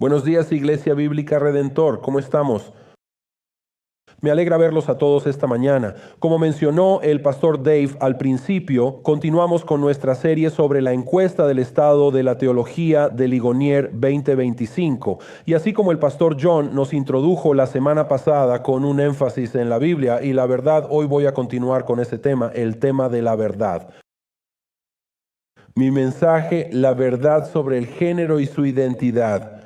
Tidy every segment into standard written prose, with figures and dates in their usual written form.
Buenos días, Iglesia Bíblica Redentor. ¿Cómo estamos? Me alegra verlos a todos esta mañana. Como mencionó el pastor Dave al principio, continuamos con nuestra serie sobre la encuesta del estado de la teología de Ligonier 2025. Y así como el pastor John nos introdujo la semana pasada con un énfasis en la Biblia y la verdad, hoy voy a continuar con ese tema, el tema de la verdad. Mi mensaje, la verdad sobre el género y su identidad.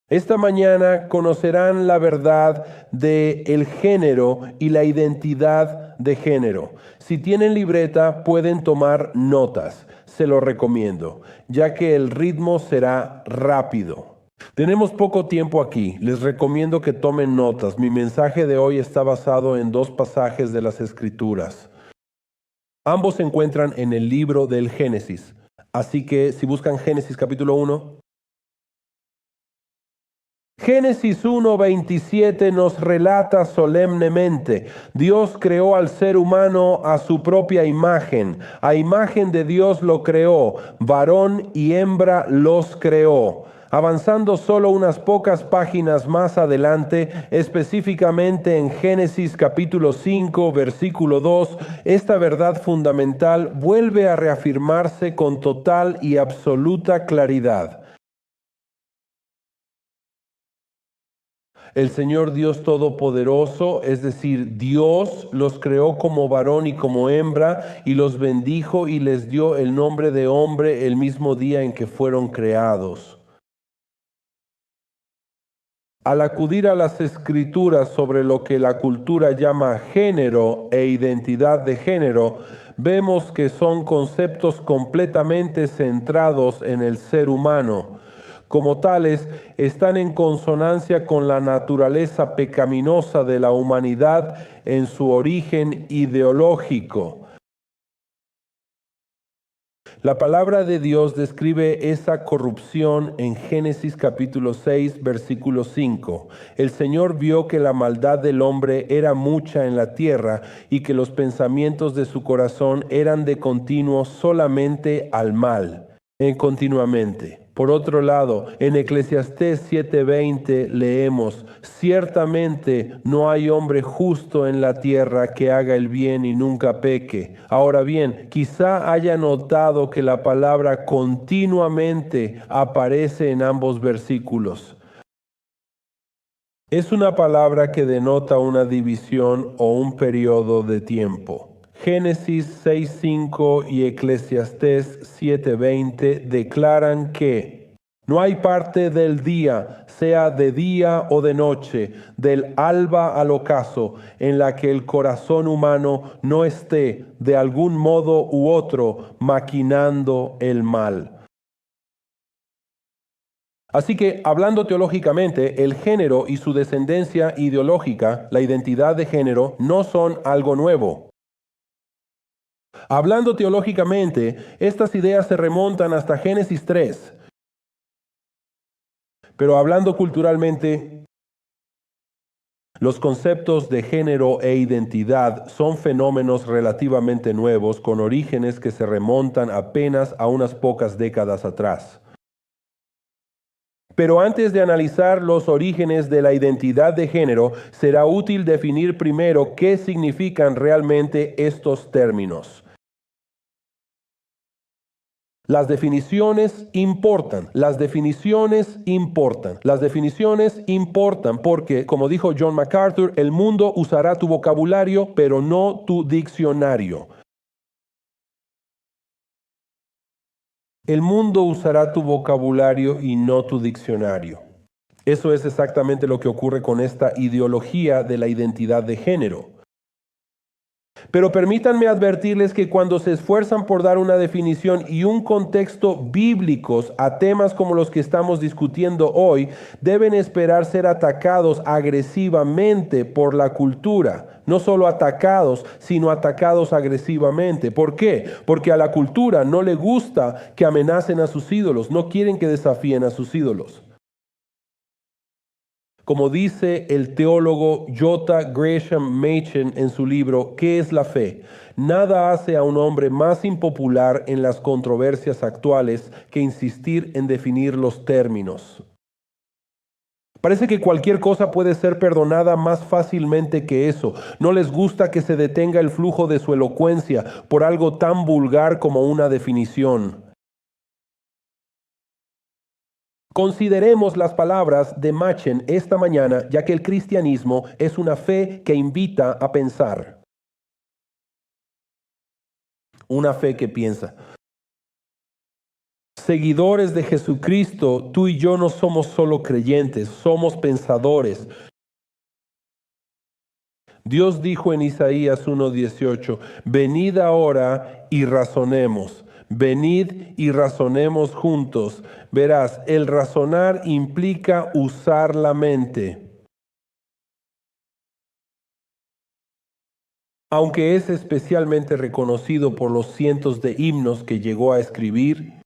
Esta mañana conocerán la verdad del género y la identidad de género. Si tienen libreta, pueden tomar notas. Se lo recomiendo, ya que el ritmo será rápido. Tenemos poco tiempo aquí. Les recomiendo que tomen notas. Mi mensaje de hoy está basado en dos pasajes de las Escrituras. Ambos se encuentran en el libro del Génesis. Así que si buscan Génesis capítulo 1, Génesis 1:27 nos relata solemnemente: Dios creó al ser humano a su propia imagen. A imagen de Dios lo creó, varón y hembra los creó. Avanzando solo unas pocas páginas más adelante, específicamente en Génesis capítulo 5, versículo 2, esta verdad fundamental vuelve a reafirmarse con total y absoluta claridad. El Señor Dios Todopoderoso, es decir, Dios, los creó como varón y como hembra y los bendijo y les dio el nombre de hombre el mismo día en que fueron creados. Al acudir a las Escrituras sobre lo que la cultura llama género e identidad de género, vemos que son conceptos completamente centrados en el ser humano. Como tales, están en consonancia con la naturaleza pecaminosa de la humanidad en su origen ideológico. La palabra de Dios describe esa corrupción en Génesis capítulo 6, versículo 5. El Señor vio que la maldad del hombre era mucha en la tierra y que los pensamientos de su corazón eran de continuo solamente al mal, continuamente. Por otro lado, en Eclesiastés 7:20 leemos: ciertamente no hay hombre justo en la tierra que haga el bien y nunca peque. Ahora bien, quizá haya notado que la palabra continuamente aparece en ambos versículos. Es una palabra que denota una división o un periodo de tiempo. Génesis 6:5 y Eclesiastés 7:20 declaran que no hay parte del día, sea de día o de noche, del alba al ocaso, en la que el corazón humano no esté de algún modo u otro maquinando el mal. Así que, hablando teológicamente, el género y su descendencia ideológica, la identidad de género, no son algo nuevo. Hablando teológicamente, estas ideas se remontan hasta Génesis 3. Pero hablando culturalmente, los conceptos de género e identidad son fenómenos relativamente nuevos con orígenes que se remontan apenas a unas pocas décadas atrás. Pero antes de analizar los orígenes de la identidad de género, será útil definir primero qué significan realmente estos términos. Las definiciones importan porque, como dijo John MacArthur, el mundo usará tu vocabulario, pero no tu diccionario. El mundo usará tu vocabulario y no tu diccionario. Eso es exactamente lo que ocurre con esta ideología de la identidad de género. Pero permítanme advertirles que cuando se esfuerzan por dar una definición y un contexto bíblicos a temas como los que estamos discutiendo hoy, deben esperar ser atacados agresivamente por la cultura. No solo atacados, sino atacados agresivamente. ¿Por qué? Porque a la cultura no le gusta que amenacen a sus ídolos, no quieren que desafíen a sus ídolos. Como dice el teólogo J. Gresham Machen en su libro ¿Qué es la fe? Nada hace a un hombre más impopular en las controversias actuales que insistir en definir los términos. Parece que cualquier cosa puede ser perdonada más fácilmente que eso. No les gusta que se detenga el flujo de su elocuencia por algo tan vulgar como una definición. Consideremos las palabras de Machen esta mañana, ya que el cristianismo es una fe que invita a pensar. Una fe que piensa. Seguidores de Jesucristo, tú y yo no somos solo creyentes, somos pensadores. Dios dijo en Isaías 1:18, venid ahora y razonemos. Venid y razonemos juntos. Verás, el razonar implica usar la mente. Aunque es especialmente reconocido por los cientos de himnos que llegó a escribir,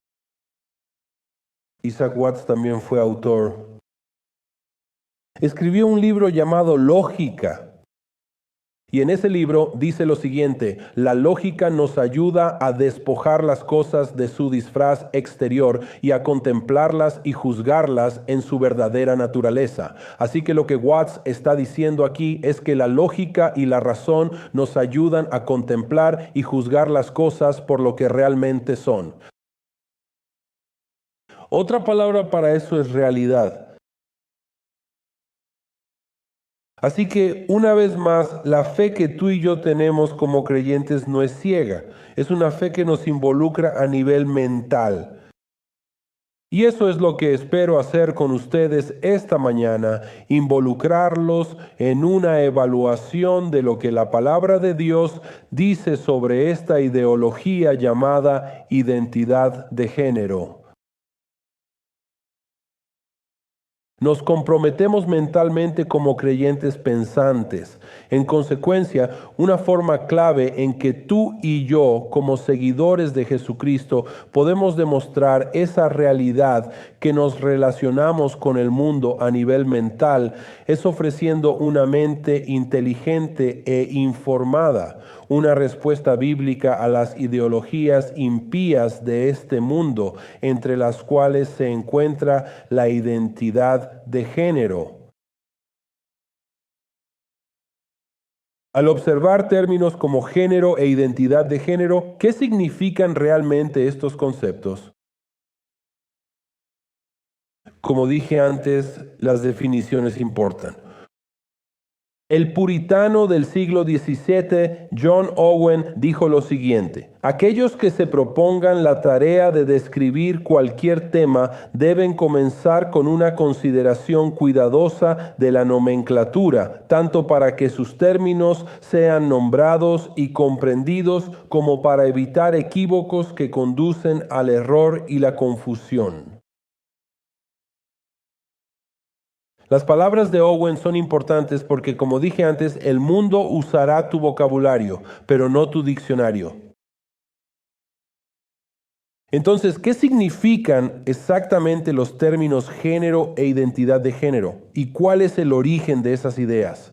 Isaac Watts también fue autor. Escribió un libro llamado Lógica. Y en ese libro dice lo siguiente: la lógica nos ayuda a despojar las cosas de su disfraz exterior y a contemplarlas y juzgarlas en su verdadera naturaleza. Así que lo que Watts está diciendo aquí es que la lógica y la razón nos ayudan a contemplar y juzgar las cosas por lo que realmente son. Otra palabra para eso es realidad. Así que, una vez más, la fe que tú y yo tenemos como creyentes no es ciega. Es una fe que nos involucra a nivel mental. Y eso es lo que espero hacer con ustedes esta mañana, involucrarlos en una evaluación de lo que la palabra de Dios dice sobre esta ideología llamada identidad de género. Nos comprometemos mentalmente como creyentes pensantes. En consecuencia, una forma clave en que tú y yo, como seguidores de Jesucristo, podemos demostrar esa realidad que nos relacionamos con el mundo a nivel mental es ofreciendo una mente inteligente e informada, una respuesta bíblica a las ideologías impías de este mundo, entre las cuales se encuentra la identidad de género. Al observar términos como género e identidad de género, ¿qué significan realmente estos conceptos? Como dije antes, las definiciones importan. El puritano del siglo XVII, John Owen, dijo lo siguiente: aquellos que se propongan la tarea de describir cualquier tema deben comenzar con una consideración cuidadosa de la nomenclatura, tanto para que sus términos sean nombrados y comprendidos como para evitar equívocos que conducen al error y la confusión. Las palabras de Owen son importantes porque, como dije antes, el mundo usará tu vocabulario, pero no tu diccionario. Entonces, ¿qué significan exactamente los términos género e identidad de género? ¿Y cuál es el origen de esas ideas?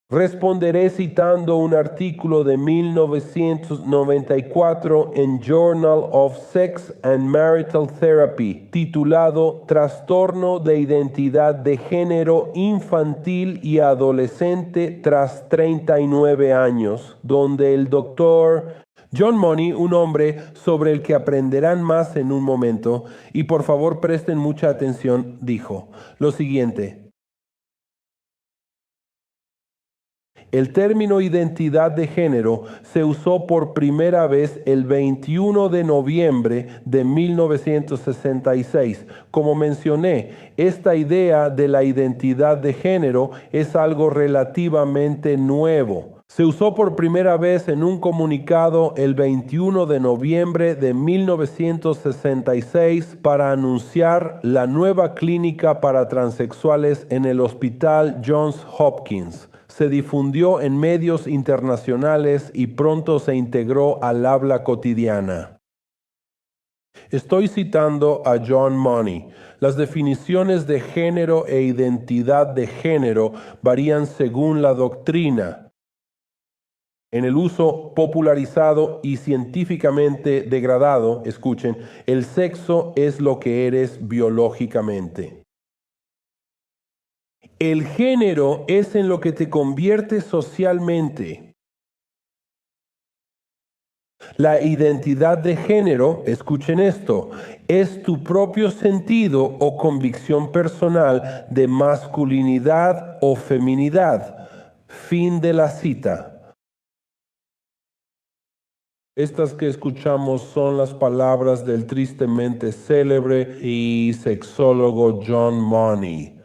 Responderé citando un artículo de 1994 en Journal of Sex and Marital Therapy titulado Trastorno de identidad de género infantil y adolescente tras 39 años, donde el doctor John Money, un hombre sobre el que aprenderán más en un momento, y por favor presten mucha atención, dijo lo siguiente: el término identidad de género se usó por primera vez el 21 de noviembre de 1966. Como mencioné, esta idea de la identidad de género es algo relativamente nuevo. Se usó por primera vez en un comunicado el 21 de noviembre de 1966 para anunciar la nueva clínica para transexuales en el Hospital Johns Hopkins. Se difundió en medios internacionales y pronto se integró al habla cotidiana. Estoy citando a John Money. Las definiciones de género e identidad de género varían según la doctrina. En el uso popularizado y científicamente degradado, escuchen, el sexo es lo que eres biológicamente. El género es en lo que te conviertes socialmente. La identidad de género, escuchen esto, es tu propio sentido o convicción personal de masculinidad o feminidad. Fin de la cita. Estas que escuchamos son las palabras del tristemente célebre y sexólogo John Money.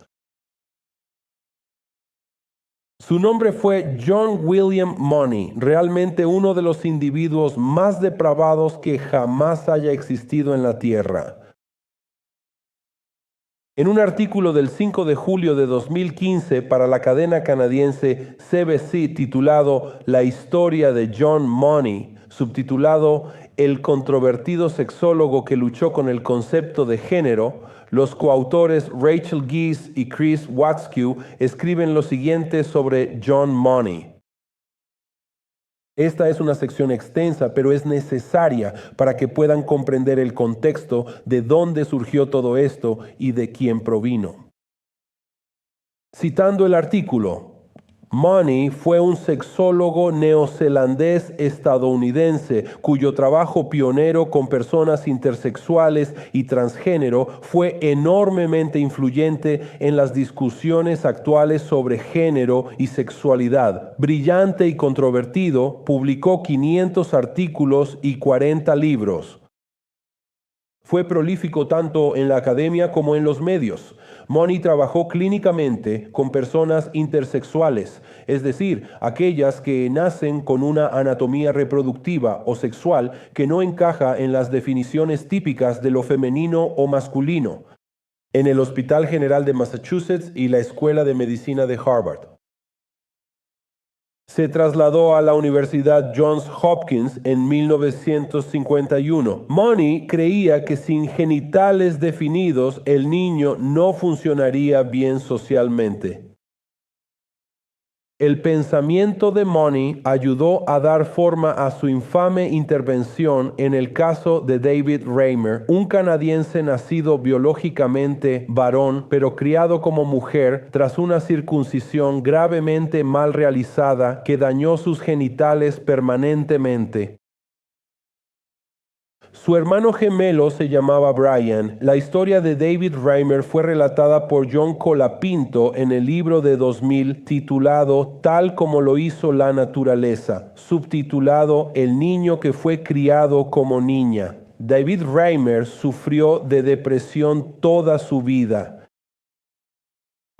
Su nombre fue John William Money, realmente uno de los individuos más depravados que jamás haya existido en la Tierra. En un artículo del 5 de julio de 2015 para la cadena canadiense CBC titulado La historia de John Money, subtitulado El controvertido sexólogo que luchó con el concepto de género, los coautores Rachel Geese y Chris Watskew escriben lo siguiente sobre John Money. Esta es una sección extensa, pero es necesaria para que puedan comprender el contexto de dónde surgió todo esto y de quién provino. Citando el artículo, Money fue un sexólogo neozelandés estadounidense cuyo trabajo pionero con personas intersexuales y transgénero fue enormemente influyente en las discusiones actuales sobre género y sexualidad. Brillante y controvertido, publicó 500 artículos y 40 libros. Fue prolífico tanto en la academia como en los medios. Money trabajó clínicamente con personas intersexuales, es decir, aquellas que nacen con una anatomía reproductiva o sexual que no encaja en las definiciones típicas de lo femenino o masculino, en el Hospital General de Massachusetts y la Escuela de Medicina de Harvard. Se trasladó a la Universidad Johns Hopkins en 1951. Money creía que sin genitales definidos el niño no funcionaría bien socialmente. El pensamiento de Money ayudó a dar forma a su infame intervención en el caso de David Reimer, un canadiense nacido biológicamente varón, pero criado como mujer tras una circuncisión gravemente mal realizada que dañó sus genitales permanentemente. Su hermano gemelo se llamaba Brian. La historia de David Reimer fue relatada por John Colapinto en el libro de 2000 titulado Tal como lo hizo la naturaleza, subtitulado El niño que fue criado como niña. David Reimer sufrió de depresión toda su vida.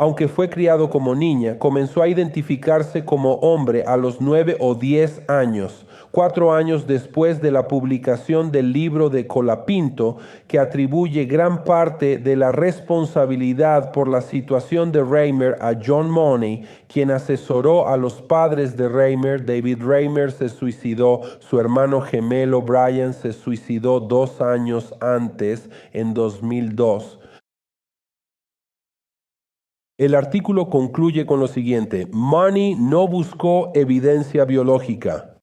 Aunque fue criado como niña, comenzó a identificarse como hombre a los 9 o 10 años, 4 años después de la publicación del libro de Colapinto, que atribuye gran parte de la responsabilidad por la situación de Reimer a John Money, quien asesoró a los padres de Reimer. David Reimer se suicidó, su hermano gemelo Brian se suicidó 2 años antes, en 2002. El artículo concluye con lo siguiente: Money no buscó evidencia biológica.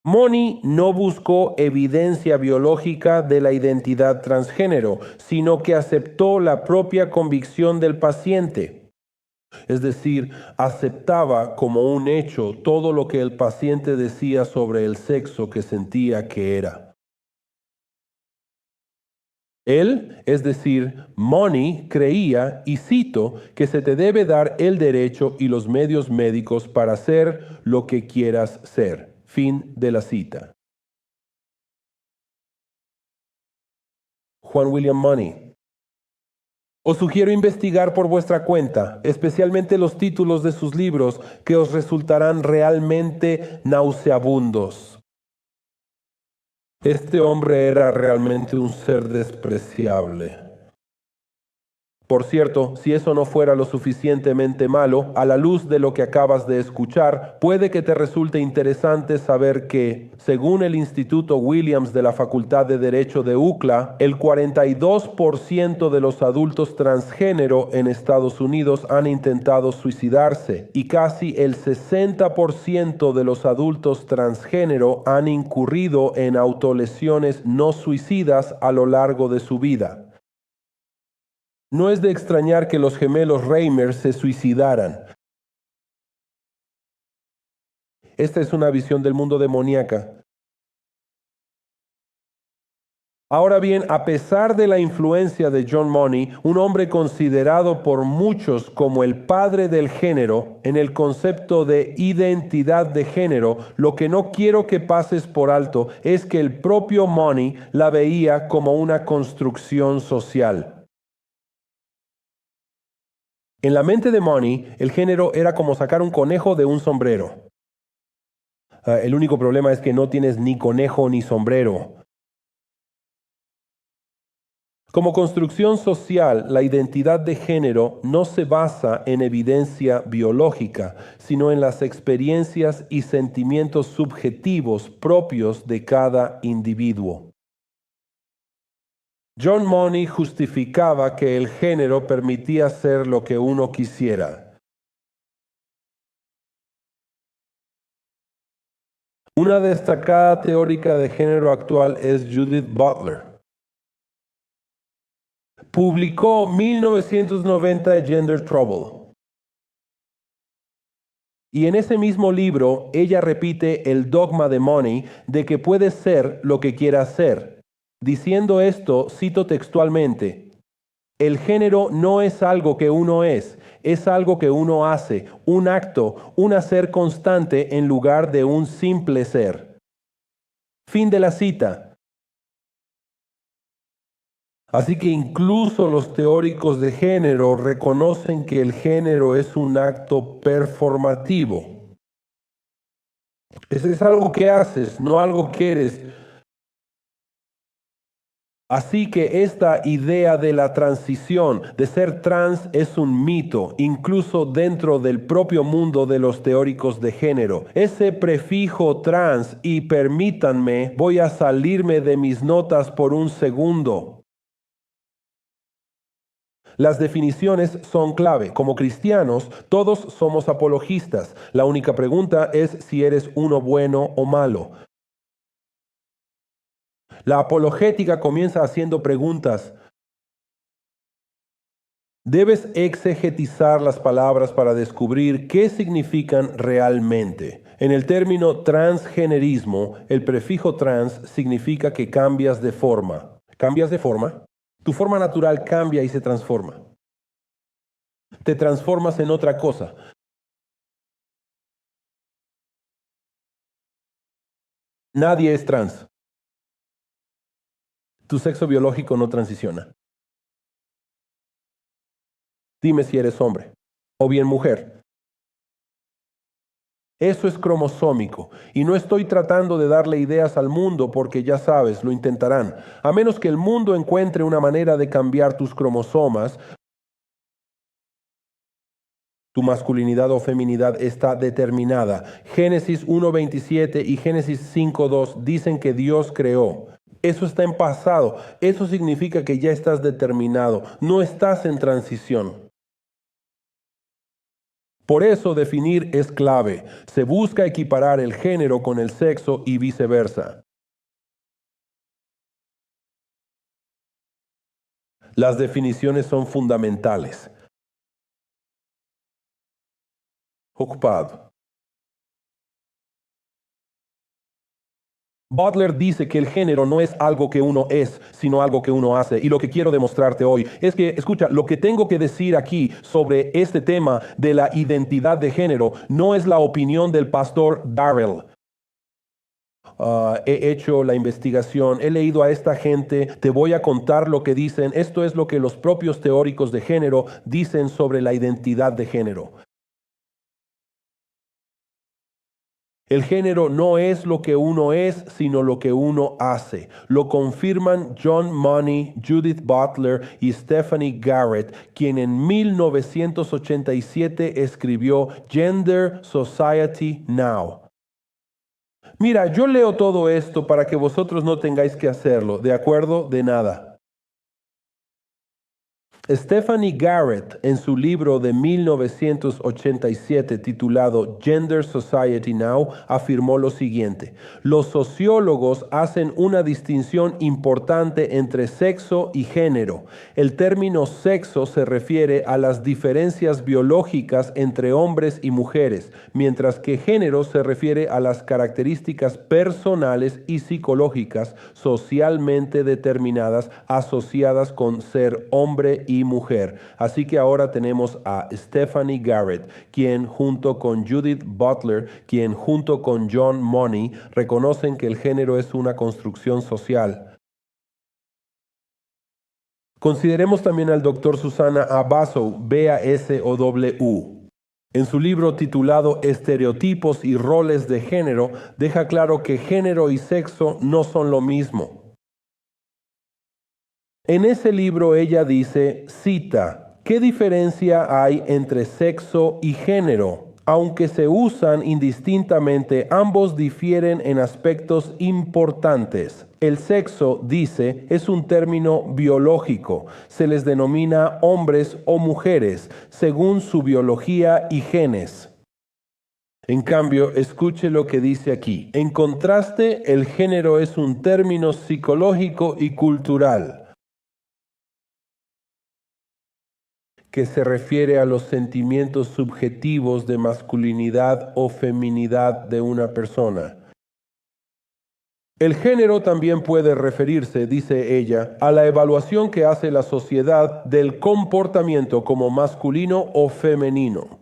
Money no buscó evidencia biológica de la identidad transgénero, sino que aceptó la propia convicción del paciente. Es decir, aceptaba como un hecho todo lo que el paciente decía sobre el sexo que sentía que era. Él, es decir, Money, creía, y cito, que se te debe dar el derecho y los medios médicos para ser lo que quieras ser. Fin de la cita. Juan William Money. Os sugiero investigar por vuestra cuenta, especialmente los títulos de sus libros, que os resultarán realmente nauseabundos. Este hombre era realmente un ser despreciable. Por cierto, si eso no fuera lo suficientemente malo, a la luz de lo que acabas de escuchar, puede que te resulte interesante saber que, según el Instituto Williams de la Facultad de Derecho de UCLA, el 42% de los adultos transgénero en Estados Unidos han intentado suicidarse y casi el 60% de los adultos transgénero han incurrido en autolesiones no suicidas a lo largo de su vida. No es de extrañar que los gemelos Reimer se suicidaran. Esta es una visión del mundo demoníaca. Ahora bien, a pesar de la influencia de John Money, un hombre considerado por muchos como el padre del género, en el concepto de identidad de género, lo que no quiero que pases por alto es que el propio Money la veía como una construcción social. En la mente de Money, el género era como sacar un conejo de un sombrero. El único problema es que no tienes ni conejo ni sombrero. Como construcción social, la identidad de género no se basa en evidencia biológica, sino en las experiencias y sentimientos subjetivos propios de cada individuo. John Money justificaba que el género permitía ser lo que uno quisiera. Una destacada teórica de género actual es Judith Butler. Publicó 1990 Gender Trouble. Y en ese mismo libro, ella repite el dogma de Money de que puede ser lo que quiera ser. Diciendo esto, cito textualmente, el género no es algo que uno es algo que uno hace, un acto, un hacer constante en lugar de un simple ser. Fin de la cita. Así que incluso los teóricos de género reconocen que el género es un acto performativo. Es algo que haces, no algo que eres. Así que esta idea de la transición, de ser trans, es un mito, incluso dentro del propio mundo de los teóricos de género. Ese prefijo trans, y permítanme, voy a salirme de mis notas por un segundo. Las definiciones son clave. Como cristianos, todos somos apologistas. La única pregunta es si eres uno bueno o malo. La apologética comienza haciendo preguntas. Debes exegetizar las palabras para descubrir qué significan realmente. En el término transgenerismo, el prefijo trans significa que cambias de forma. ¿Cambias de forma? Tu forma natural cambia y se transforma. Te transformas en otra cosa. Nadie es trans. Tu sexo biológico no transiciona. Dime si eres hombre o bien mujer. Eso es cromosómico y no estoy tratando de darle ideas al mundo porque ya sabes, lo intentarán. A menos que el mundo encuentre una manera de cambiar tus cromosomas, tu masculinidad o feminidad está determinada. Génesis 1:27 y Génesis 5:2 dicen que Dios creó. Eso está en pasado. Eso significa que ya estás determinado. No estás en transición. Por eso definir es clave. Se busca equiparar el género con el sexo y viceversa. Las definiciones son fundamentales. Ocupado. Butler dice que el género no es algo que uno es, sino algo que uno hace. Y lo que quiero demostrarte hoy es que, escucha, lo que tengo que decir aquí sobre este tema de la identidad de género no es la opinión del pastor Darrell. He hecho la investigación, he leído a esta gente, te voy a contar lo que dicen. Esto es lo que los propios teóricos de género dicen sobre la identidad de género. El género no es lo que uno es, sino lo que uno hace. Lo confirman John Money, Judith Butler y Stephanie Garrett, quien en 1987 escribió Gender Society Now. Mira, yo leo todo esto para que vosotros no tengáis que hacerlo, ¿de acuerdo? De nada. Stephanie Garrett, en su libro de 1987 titulado Gender Society Now, afirmó lo siguiente: los sociólogos hacen una distinción importante entre sexo y género. El término sexo se refiere a las diferencias biológicas entre hombres y mujeres, mientras que género se refiere a las características personales y psicológicas socialmente determinadas asociadas con ser hombre y mujer. Así que ahora tenemos a Stephanie Garrett, quien junto con Judith Butler, quien junto con John Money, reconocen que el género es una construcción social. Consideremos también al Dr. Susanna Abasow, B-A-S-O-W. En su libro titulado Estereotipos y roles de género, deja claro que género y sexo no son lo mismo. En ese libro ella dice, cita, ¿qué diferencia hay entre sexo y género? Aunque se usan indistintamente, ambos difieren en aspectos importantes. El sexo, dice, es un término biológico. Se les denomina hombres o mujeres, según su biología y genes. En cambio, escuche lo que dice aquí. En contraste, el género es un término psicológico y cultural que se refiere a los sentimientos subjetivos de masculinidad o feminidad de una persona. El género también puede referirse, dice ella, a la evaluación que hace la sociedad del comportamiento como masculino o femenino.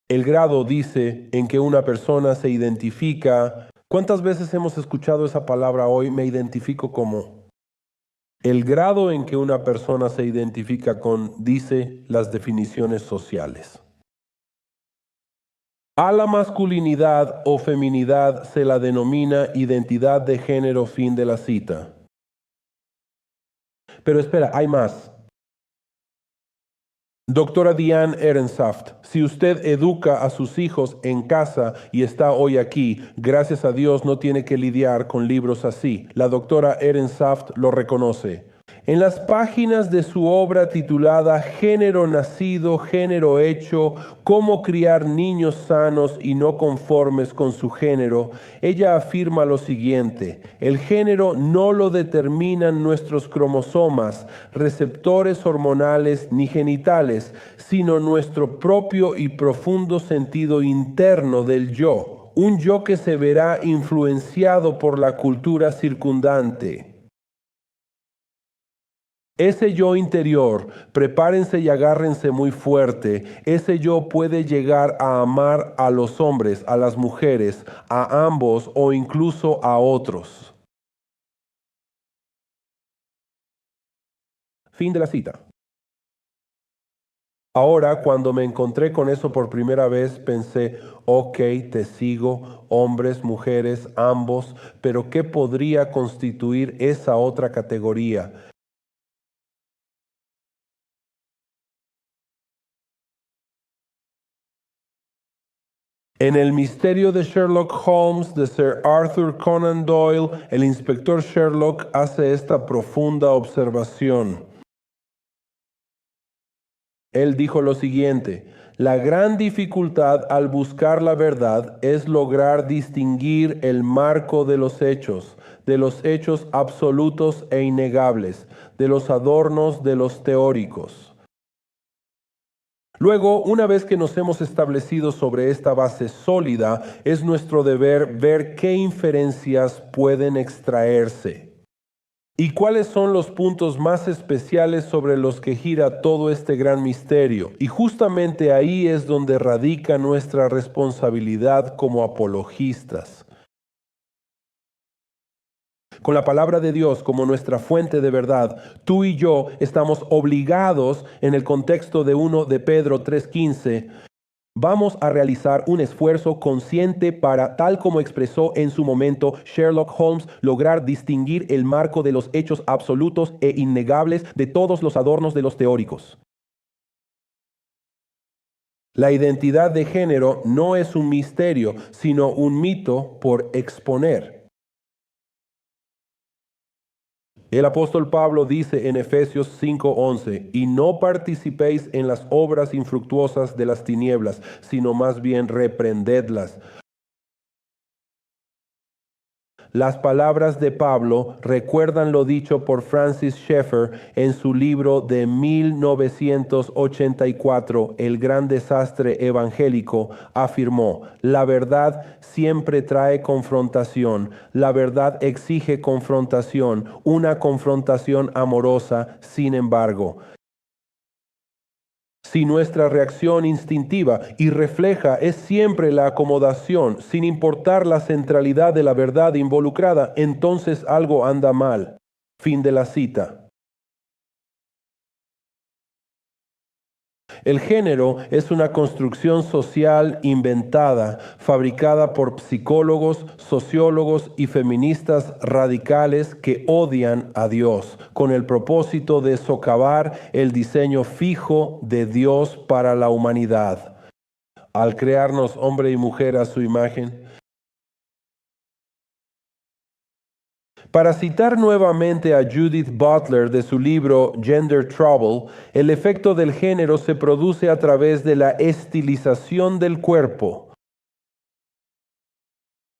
El grado, dice, en que una persona se identifica. ¿Cuántas veces hemos escuchado esa palabra hoy? Me identifico como. El grado en que una persona se identifica con, dice, las definiciones sociales. A la masculinidad o feminidad se la denomina identidad de género, fin de la cita. Pero espera, hay más. Doctora Diane Ehrensaft, si usted educa a sus hijos en casa y está hoy aquí, gracias a Dios no tiene que lidiar con libros así. La doctora Ehrensaft lo reconoce. En las páginas de su obra titulada Género nacido, género hecho, cómo criar niños sanos y no conformes con su género, ella afirma lo siguiente: el género no lo determinan nuestros cromosomas, receptores hormonales ni genitales, sino nuestro propio y profundo sentido interno del yo, un yo que se verá influenciado por la cultura circundante. Ese yo interior, prepárense y agárrense muy fuerte, ese yo puede llegar a amar a los hombres, a las mujeres, a ambos o incluso a otros. Fin de la cita. Ahora, cuando me encontré con eso por primera vez, pensé, ok, te sigo, hombres, mujeres, ambos, pero ¿qué podría constituir esa otra categoría? En El misterio de Sherlock Holmes de Sir Arthur Conan Doyle, el inspector Sherlock hace esta profunda observación. Él dijo lo siguiente: la gran dificultad al buscar la verdad es lograr distinguir el marco de los hechos absolutos e innegables, de los adornos de los teóricos. Luego, una vez que nos hemos establecido sobre esta base sólida, es nuestro deber ver qué inferencias pueden extraerse y cuáles son los puntos más especiales sobre los que gira todo este gran misterio. Y justamente ahí es donde radica nuestra responsabilidad como apologistas. Con la palabra de Dios como nuestra fuente de verdad, tú y yo estamos obligados, en el contexto de 1 de Pedro 3:15, Vamos a realizar un esfuerzo consciente para, tal como expresó en su momento Sherlock Holmes, lograr distinguir el marco de los hechos absolutos e innegables de todos los adornos de los teóricos. La identidad de género no es un misterio, sino un mito por exponer. El apóstol Pablo dice en Efesios 5:11, y no participéis en las obras infructuosas de las tinieblas, sino más bien reprendedlas. Las palabras de Pablo recuerdan lo dicho por Francis Schaeffer en su libro de 1984, El gran desastre evangélico. Afirmó: la verdad siempre trae confrontación, la verdad exige confrontación, una confrontación amorosa, sin embargo. Si nuestra reacción instintiva y refleja es siempre la acomodación, sin importar la centralidad de la verdad involucrada, entonces algo anda mal. Fin de la cita. El género es una construcción social inventada, fabricada por psicólogos, sociólogos y feministas radicales que odian a Dios, con el propósito de socavar el diseño fijo de Dios para la humanidad. Al crearnos hombre y mujer a su imagen. Para citar nuevamente a Judith Butler de su libro Gender Trouble, el efecto del género se produce a través de la estilización del cuerpo.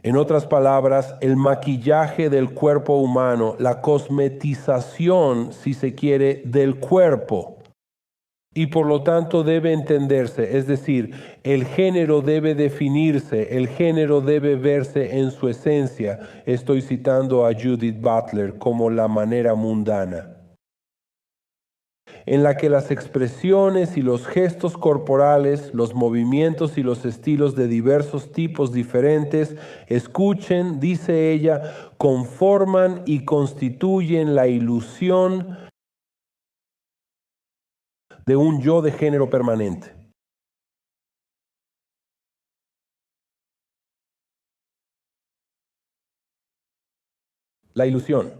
En otras palabras, el maquillaje del cuerpo humano, la cosmetización, si se quiere, del cuerpo. Y por lo tanto debe entenderse, es decir, el género debe definirse, el género debe verse en su esencia. Estoy citando a Judith Butler como la manera mundana, en la que las expresiones y los gestos corporales, los movimientos y los estilos de diversos tipos diferentes, escuchen, dice ella, conforman y constituyen la ilusión de un yo de género permanente. La ilusión.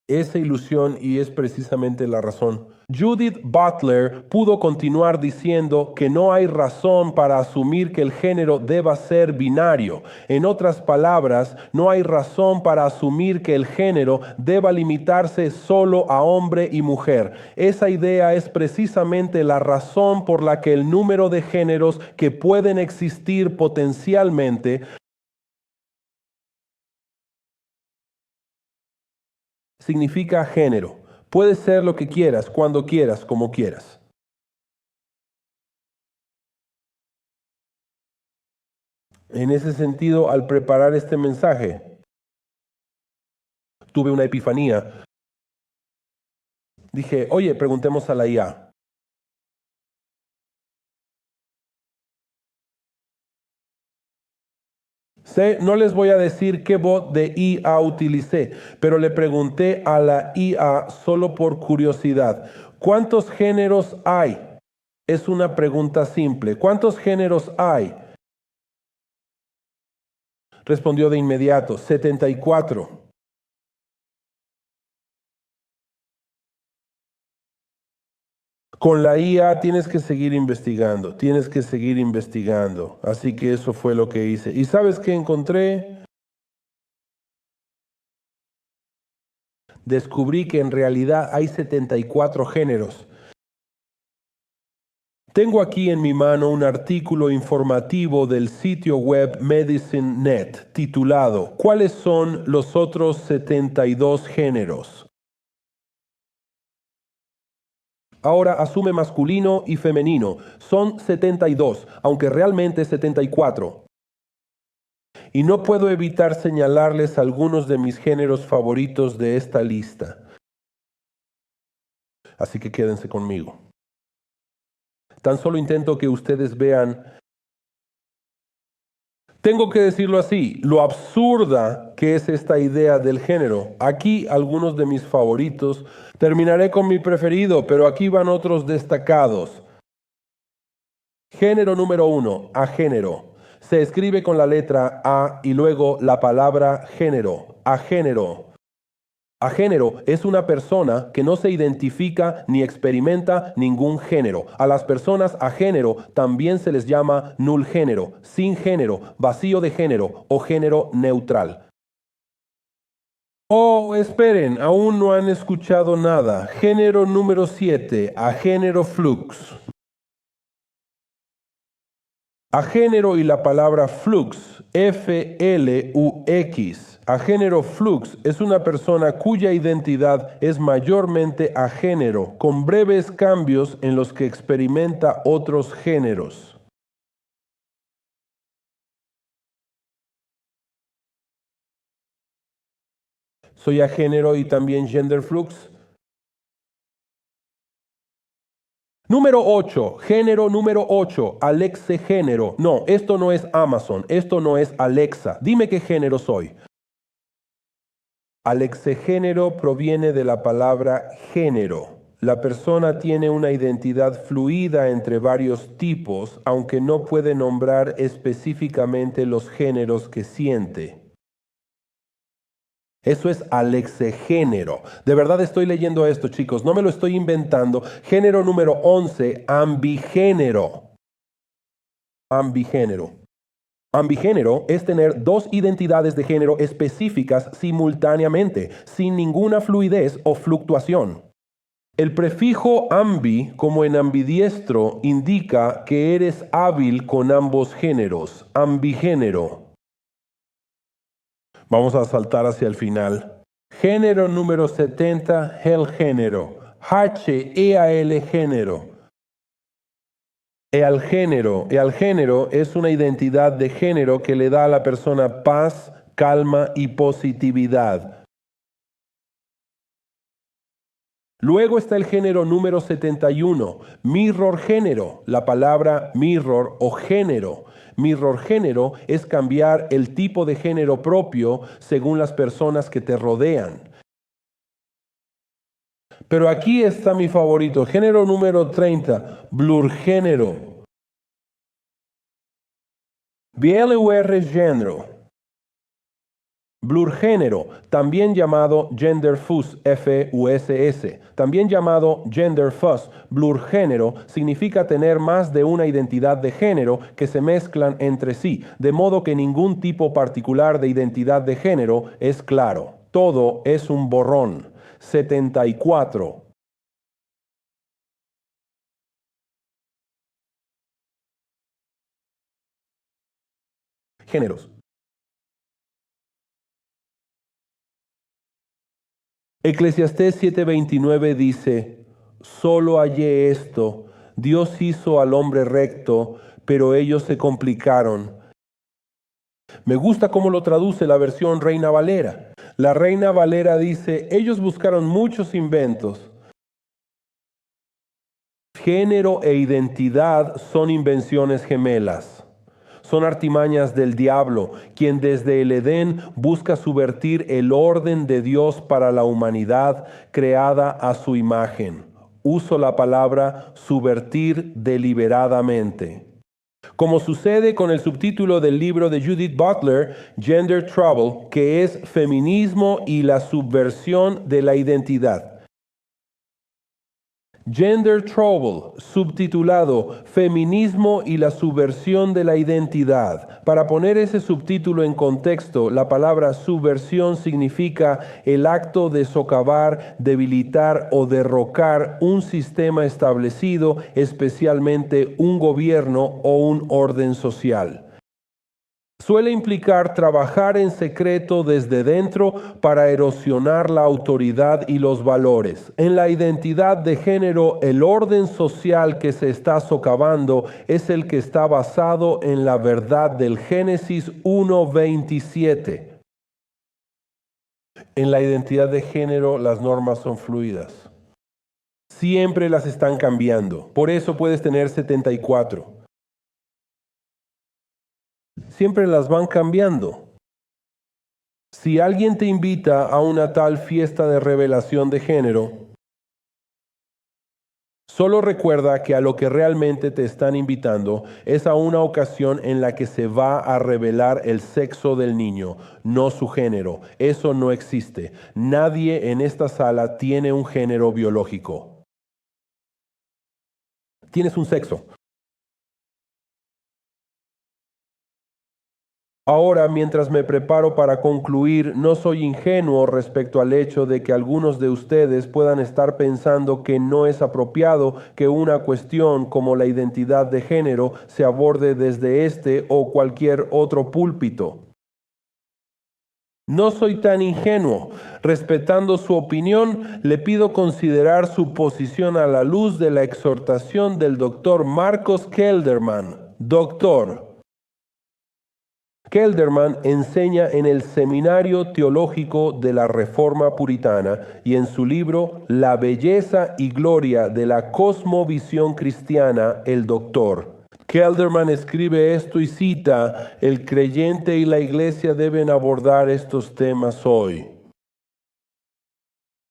Esa ilusión, y es precisamente la razón. Judith Butler pudo continuar diciendo que no hay razón para asumir que el género deba ser binario. En otras palabras, no hay razón para asumir que el género deba limitarse solo a hombre y mujer. Esa idea es precisamente la razón por la que el número de géneros que pueden existir potencialmente significa género. Puedes ser lo que quieras, cuando quieras, como quieras. En ese sentido, al preparar este mensaje, tuve una epifanía. Dije, oye, preguntemos a la IA. No les voy a decir qué bot de IA utilicé, pero le pregunté a la IA solo por curiosidad, ¿cuántos géneros hay? Es una pregunta simple. ¿Cuántos géneros hay? Respondió de inmediato, 74. Con la IA tienes que seguir investigando, tienes que seguir investigando. Así que eso fue lo que hice. ¿Y sabes qué encontré? Descubrí que en realidad hay 74 géneros. Tengo aquí en mi mano un artículo informativo del sitio web MedicineNet titulado ¿Cuáles son los otros 72 géneros? Ahora asume masculino y femenino. Son 72, aunque realmente 74. Y no puedo evitar señalarles algunos de mis géneros favoritos de esta lista. Así que quédense conmigo. Tan solo intento que ustedes vean, tengo que decirlo así, lo absurda que es esta idea del género. Aquí algunos de mis favoritos. Terminaré con mi preferido, pero aquí van otros destacados. Género número 1, agénero. Se escribe con la letra A y luego la palabra género, agénero. Agénero es una persona que no se identifica ni experimenta ningún género. A las personas agénero también se les llama nulgénero, sin género, vacío de género o género neutral. Oh, esperen, aún no han escuchado nada. Género número 7, agénero flux. Agénero y la palabra flux, F-L-U-X. Agénero flux es una persona cuya identidad es mayormente agénero, con breves cambios en los que experimenta otros géneros. Soy agénero y también gender flux. Número 8, género número 8, alexegénero. No, esto no es Amazon, esto no es Alexa. Dime qué género soy. Alexegénero proviene de la palabra género. La persona tiene una identidad fluida entre varios tipos, aunque no puede nombrar específicamente los géneros que siente. Eso es alexegénero. De verdad estoy leyendo esto, chicos. No me lo estoy inventando. Género número 11, ambigénero. Ambigénero. Ambigénero es tener dos identidades de género específicas simultáneamente, sin ninguna fluidez o fluctuación. El prefijo ambi, como en ambidiestro, indica que eres hábil con ambos géneros. Ambigénero. Vamos a saltar hacia el final. Género número 70, el género. H-E-A-L género. Ealgénero es una identidad de género que le da a la persona paz, calma y positividad. Luego está el género número 71, mirror género, la palabra mirror o género. Mirror género es cambiar el tipo de género propio según las personas que te rodean. Pero aquí está mi favorito, género número 30, blurgénero. BLUR género. Blurgénero, también llamado genderfuss, F-U-S-S, también llamado genderfuss, blurgénero significa tener más de una identidad de género que se mezclan entre sí, de modo que ningún tipo particular de identidad de género es claro. Todo es un borrón. 74. Géneros. Eclesiastés 7:29 dice, solo hallé esto, Dios hizo al hombre recto, pero ellos se complicaron. Me gusta cómo lo traduce la versión Reina Valera. La Reina Valera dice, ellos buscaron muchos inventos. Género e identidad son invenciones gemelas. Son artimañas del diablo, quien desde el Edén busca subvertir el orden de Dios para la humanidad creada a su imagen. Uso la palabra subvertir deliberadamente. Como sucede con el subtítulo del libro de Judith Butler, Gender Trouble, que es Feminismo y la subversión de la identidad. Gender Trouble, subtitulado Feminismo y la subversión de la identidad. Para poner ese subtítulo en contexto, la palabra subversión significa el acto de socavar, debilitar o derrocar un sistema establecido, especialmente un gobierno o un orden social. Suele implicar trabajar en secreto desde dentro para erosionar la autoridad y los valores. En la identidad de género, el orden social que se está socavando es el que está basado en la verdad del Génesis 1:27. En la identidad de género, las normas son fluidas. Siempre las están cambiando. Por eso puedes tener 74. Siempre las van cambiando. Si alguien te invita a una tal fiesta de revelación de género, Solo recuerda que a lo que realmente te están invitando es a una ocasión en la que se va a revelar el sexo del niño, no su género. Eso no existe. Nadie en esta sala tiene un género biológico. Tienes un sexo. Ahora, mientras me preparo para concluir, no soy ingenuo respecto al hecho de que algunos de ustedes puedan estar pensando que no es apropiado que una cuestión como la identidad de género se aborde desde este o cualquier otro púlpito. No soy tan ingenuo. Respetando su opinión, le pido considerar su posición a la luz de la exhortación del doctor Marcos Kelderman. Doctor, Kelderman enseña en el Seminario Teológico de la Reforma Puritana y en su libro La belleza y gloria de la cosmovisión cristiana, el doctor. Kelderman escribe esto y cita: el creyente y la iglesia deben abordar estos temas hoy.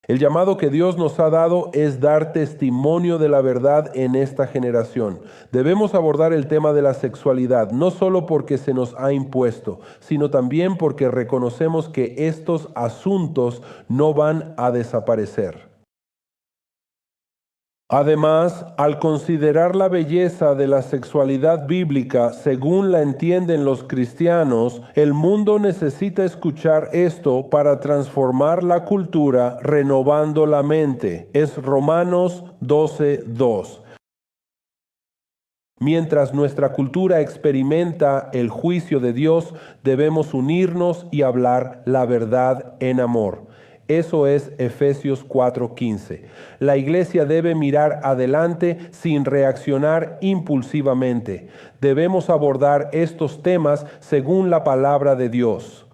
El llamado que Dios nos ha dado es dar testimonio de la verdad en esta generación. Debemos abordar el tema de la sexualidad, no solo porque se nos ha impuesto, sino también porque reconocemos que estos asuntos no van a desaparecer. Además, al considerar la belleza de la sexualidad bíblica según la entienden los cristianos, el mundo necesita escuchar esto para transformar la cultura renovando la mente. Es Romanos 12:2. Mientras nuestra cultura experimenta el juicio de Dios, debemos unirnos y hablar la verdad en amor. Eso es Efesios 4:15. La iglesia debe mirar adelante sin reaccionar impulsivamente. Debemos abordar estos temas según la palabra de Dios.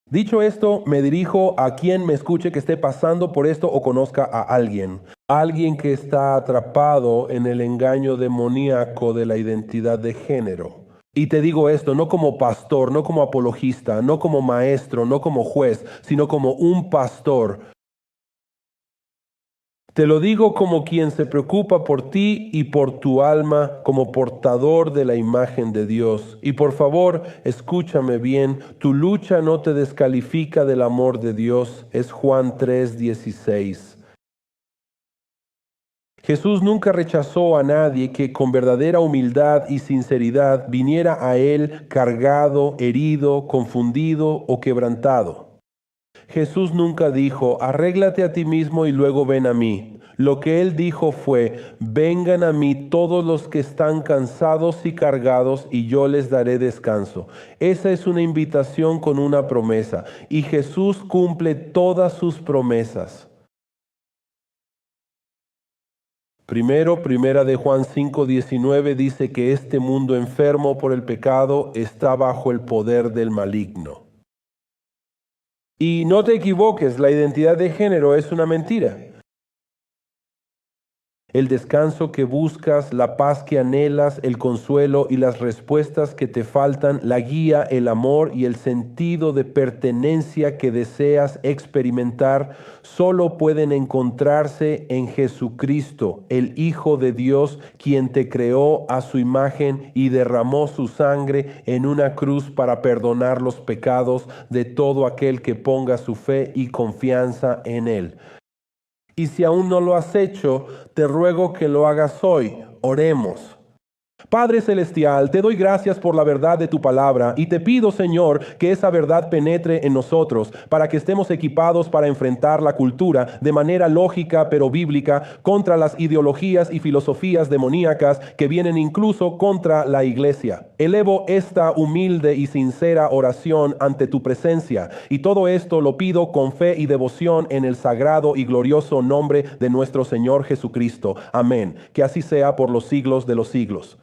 Dicho esto, me dirijo a quien me escuche que esté pasando por esto o conozca a alguien. Alguien que está atrapado en el engaño demoníaco de la identidad de género. Y te digo esto no como pastor, no como apologista, no como maestro, no como juez, sino como un pastor. Te lo digo como quien se preocupa por ti y por tu alma, como portador de la imagen de Dios. Y por favor, escúchame bien, tu lucha no te descalifica del amor de Dios. Es Juan 3:16. Jesús nunca rechazó a nadie que con verdadera humildad y sinceridad viniera a Él cargado, herido, confundido o quebrantado. Jesús nunca dijo: arréglate a ti mismo y luego ven a mí. Lo que Él dijo fue: vengan a mí todos los que están cansados y cargados y yo les daré descanso. Esa es una invitación con una promesa y Jesús cumple todas sus promesas. Primera de Juan 5:19 dice que este mundo enfermo por el pecado está bajo el poder del maligno. Y no te equivoques, la identidad de género es una mentira. El descanso que buscas, la paz que anhelas, el consuelo y las respuestas que te faltan, la guía, el amor y el sentido de pertenencia que deseas experimentar, solo pueden encontrarse en Jesucristo, el Hijo de Dios, quien te creó a su imagen y derramó su sangre en una cruz para perdonar los pecados de todo aquel que ponga su fe y confianza en Él. Y si aún no lo has hecho, te ruego que lo hagas hoy. Oremos. Padre Celestial, te doy gracias por la verdad de tu palabra y te pido, Señor, que esa verdad penetre en nosotros para que estemos equipados para enfrentar la cultura de manera lógica pero bíblica contra las ideologías y filosofías demoníacas que vienen incluso contra la iglesia. Elevo esta humilde y sincera oración ante tu presencia y todo esto lo pido con fe y devoción en el sagrado y glorioso nombre de nuestro Señor Jesucristo. Amén. Que así sea por los siglos de los siglos.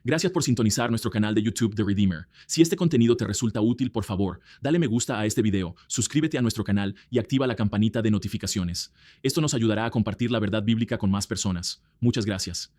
Gracias por sintonizar nuestro canal de YouTube The Redeemer. Si este contenido te resulta útil, por favor, dale me gusta a este video, suscríbete a nuestro canal y activa la campanita de notificaciones. Esto nos ayudará a compartir la verdad bíblica con más personas. Muchas gracias.